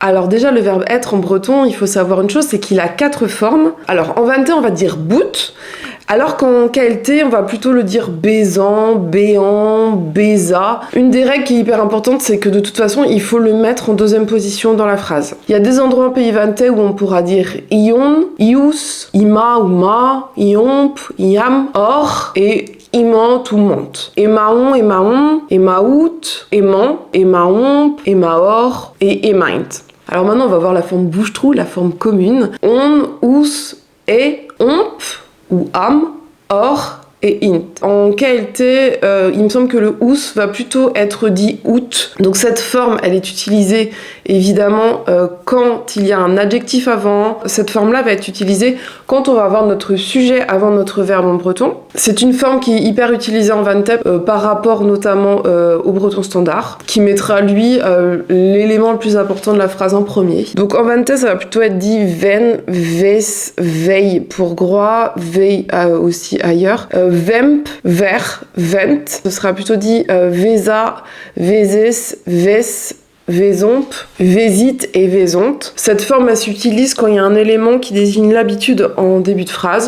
Alors déjà, le verbe être en breton, il faut savoir une chose, c'est qu'il a 4 formes. Alors en vantais, on va dire bout, alors qu'en KLT, on va plutôt le dire baisant, béant, baisa. Une des règles qui est hyper importante, c'est que de toute façon, il faut le mettre en deuxième position dans la phrase. Il y a des endroits en pays vantais où on pourra dire ion, ius, ima ou ma, iomp, iam, or, et imant ou monte. Emaon, emaon, emaout, aimant, emaomp, emaor et emaint. Alors maintenant, on va voir la forme bouche-trou, la forme commune. On, ous, et, omp, ou am, or et int. En KLT, il me semble que le ous va plutôt être dit out. Donc cette forme, elle est utilisée évidemment quand il y a un adjectif avant. Cette forme-là va être utilisée quand on va avoir notre sujet avant notre verbe en breton. C'est une forme qui est hyper utilisée en vantais par rapport notamment au breton standard, qui mettra lui l'élément le plus important de la phrase en premier. Donc en vantais, ça va plutôt être dit ven, ves, veille pour groix, veille aussi ailleurs. Vemp, ver, vent, ce sera plutôt dit vesa, veses, ves, vesomp, vésite et vesonte. Cette forme, elle s'utilise quand il y a un élément qui désigne l'habitude en début de phrase.